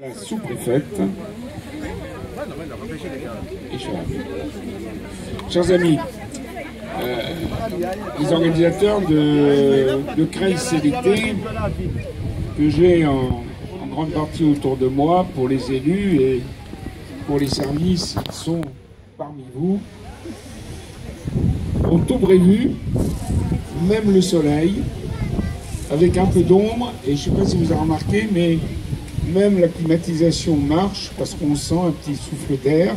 La sous-préfète. Chers amis, les organisateurs de Creil CDT, que j'ai en grande partie autour de moi, pour les élus et pour les services qui sont parmi vous, ont tout prévu, même le soleil, avec un peu d'ombre, et je ne sais pas si vous avez remarqué, mais même la climatisation marche parce qu'on sent un petit souffle d'air.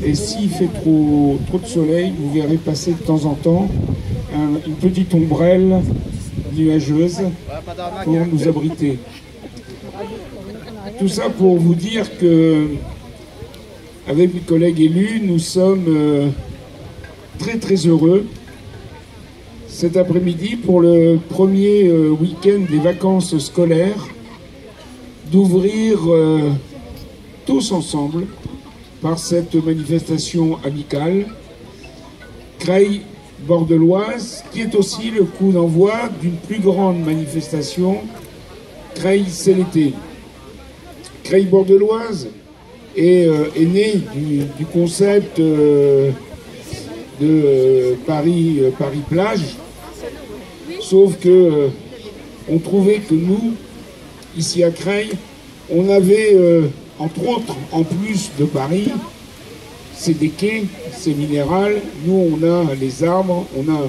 Et s'il fait trop de soleil, vous verrez passer de temps en temps une petite ombrelle nuageuse pour nous abriter. Tout ça pour vous dire que, avec mes collègues élus, nous sommes très heureux cet après-midi pour le premier week-end des vacances scolaires d'ouvrir tous ensemble par cette manifestation amicale Creil Bordeloise, qui est aussi le coup d'envoi d'une plus grande manifestation Creil CDT. Creil Bordeloise est né du concept de Paris plage, sauf que on trouvait que nous, ici à Creil, on avait, entre autres, en plus de Paris, c'est des quais, c'est minéral. Nous, on a les arbres, on a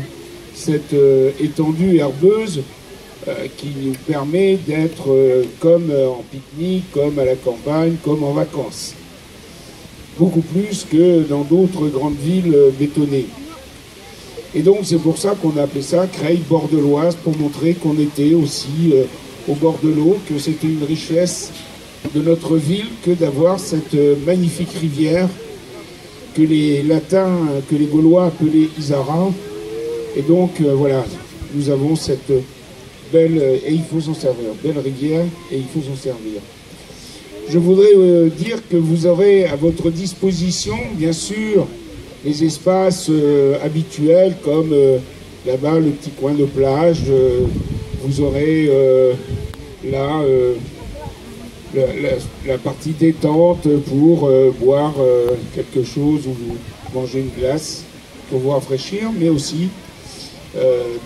cette étendue herbeuse qui nous permet d'être comme en pique-nique, comme à la campagne, comme en vacances. Beaucoup plus que dans d'autres grandes villes bétonnées. Et donc, c'est pour ça qu'on a appelé ça Creil Bordeloise, pour montrer qu'on était aussi au bord de l'eau, que c'était une richesse de notre ville que d'avoir cette magnifique rivière que les Latins, que les Gaulois appelaient Isara. Et donc voilà, nous avons cette belle, et il faut s'en servir, belle rivière, et il faut s'en servir. Je voudrais dire que vous aurez à votre disposition, bien sûr, les espaces habituels, comme là-bas le petit coin de plage. Vous aurez là la partie détente pour boire quelque chose ou manger une glace pour vous rafraîchir, mais aussi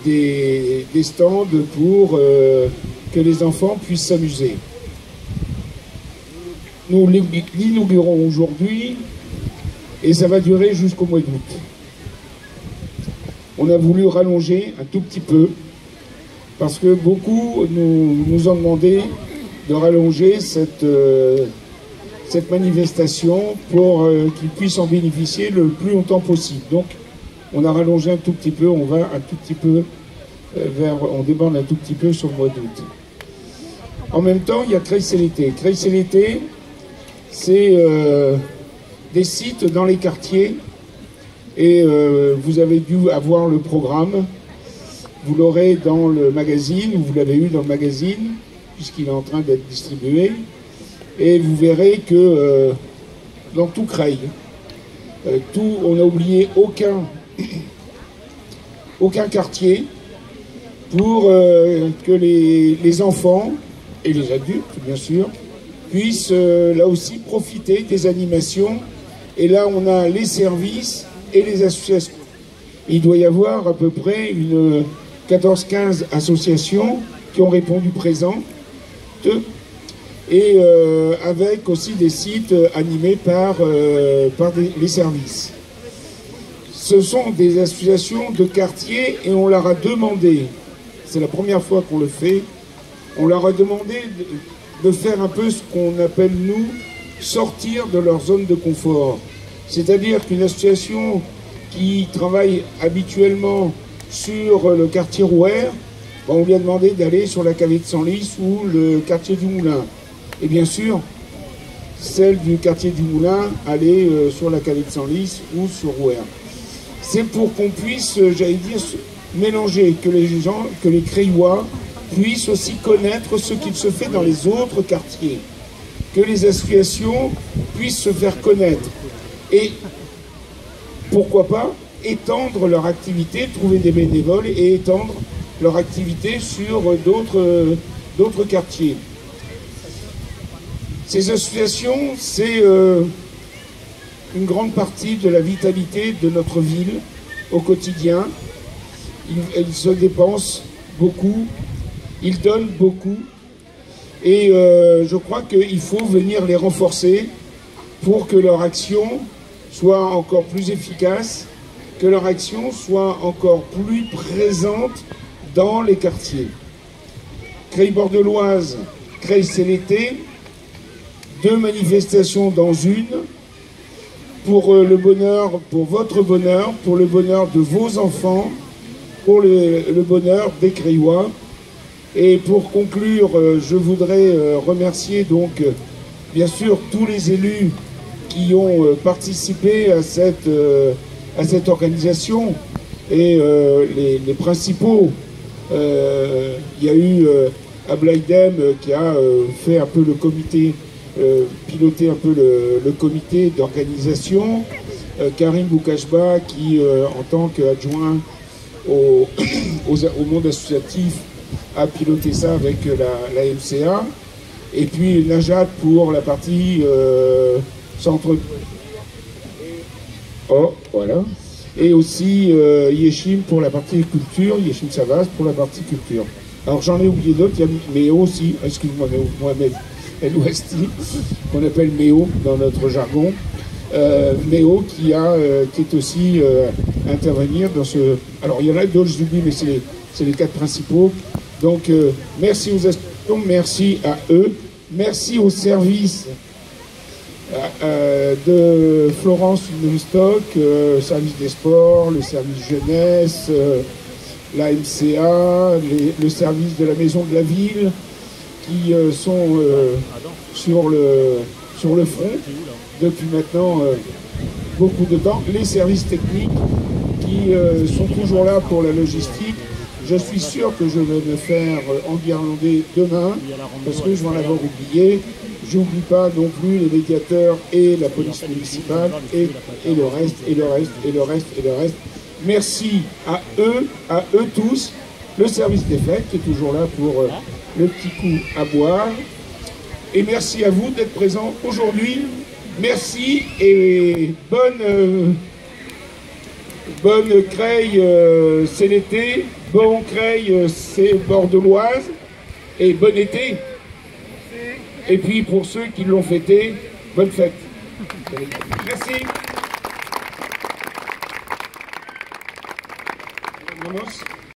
des stands pour que les enfants puissent s'amuser. Nous l'inaugurons aujourd'hui et ça va durer jusqu'au mois d'août. On a voulu rallonger un tout petit peu parce que beaucoup nous ont demandé de rallonger cette manifestation pour qu'ils puissent en bénéficier le plus longtemps possible. Donc, on a rallongé un tout petit peu, on va un tout petit peu on déborde un tout petit peu sur le mois d'août. En même temps, il y a Creil CDT. Creil CDT, c'est des sites dans les quartiers et vous avez dû avoir le programme. Vous l'aurez dans le magazine, ou vous l'avez eu dans le magazine, puisqu'il est en train d'être distribué. Et vous verrez que dans tout Creil, on n'a oublié aucun quartier pour que les enfants, et les adultes bien sûr, puissent là aussi profiter des animations. Et là, on a les services et les associations. Il doit y avoir à peu près une 14-15 associations qui ont répondu présentes, et avec aussi des sites animés par les services. Ce sont des associations de quartier et on leur a demandé, c'est la première fois qu'on le fait, on leur a demandé de faire un peu ce qu'on appelle, nous, sortir de leur zone de confort. C'est-à-dire qu'une association qui travaille habituellement sur le quartier Rouer, on lui a demandé d'aller sur la Cavée de Senlis ou le quartier du Moulin. Et bien sûr, celle du quartier du Moulin, aller sur la Cavée de Senlis ou sur Rouer. C'est pour qu'on puisse, j'allais dire, mélanger, que les gens, que les Creillois puissent aussi connaître ce qu'il se fait dans les autres quartiers, que les associations puissent se faire connaître. Et pourquoi pas étendre leur activité, trouver des bénévoles et étendre leur activité sur d'autres quartiers. Ces associations, c'est une grande partie de la vitalité de notre ville au quotidien. Ils se dépensent beaucoup, ils donnent beaucoup. Et je crois qu'il faut venir les renforcer pour que leur action soit encore plus efficace, que leur action soit encore plus présente dans les quartiers. Creil-Bordeloise, Creil c'est l'été, 2 manifestations dans une, pour le bonheur, pour votre bonheur, pour le bonheur de vos enfants, pour le bonheur des Creillois. Et pour conclure, je voudrais remercier donc bien sûr tous les élus qui ont participé à cette organisation et les principaux. Il y a eu Ablaïdem qui a fait un peu le comité, piloté un peu le comité d'organisation, Karim Boukachba qui en tant qu'adjoint au monde associatif a piloté ça avec la MCA, et puis Najat pour la partie centre. Oh, voilà. Et aussi Yeshim pour la partie culture, Yeshim Savas pour la partie culture. Alors j'en ai oublié d'autres, il y a Méo aussi, excuse-moi, Mohamed El Ouesti, qu'on appelle Méo dans notre jargon. Méo qui est aussi intervenir dans ce... Alors il y en a d'autres, j'oublie, mais c'est les 4 principaux. Donc merci aux associations, merci à eux, merci au service de Florence Stock, service des sports, le service jeunesse, la MCA, le service de la maison de la ville, qui sont sur le front depuis maintenant beaucoup de temps, les services techniques qui sont toujours là pour la logistique. Je suis sûr que je vais me faire enguirlander demain, parce que je vais en avoir oublié. J'oublie pas non plus les médiateurs et la police municipale et le reste, et le reste, et le reste, et le reste. Merci à eux tous. Le service des fêtes qui est toujours là pour le petit coup à boire. Et merci à vous d'être présents aujourd'hui. Merci et bonne Creil, c'est l'été. Bon Creil, c'est Bordeloise. Et bon été. Et puis pour ceux qui l'ont fêté, bonne fête. Merci. Vamos.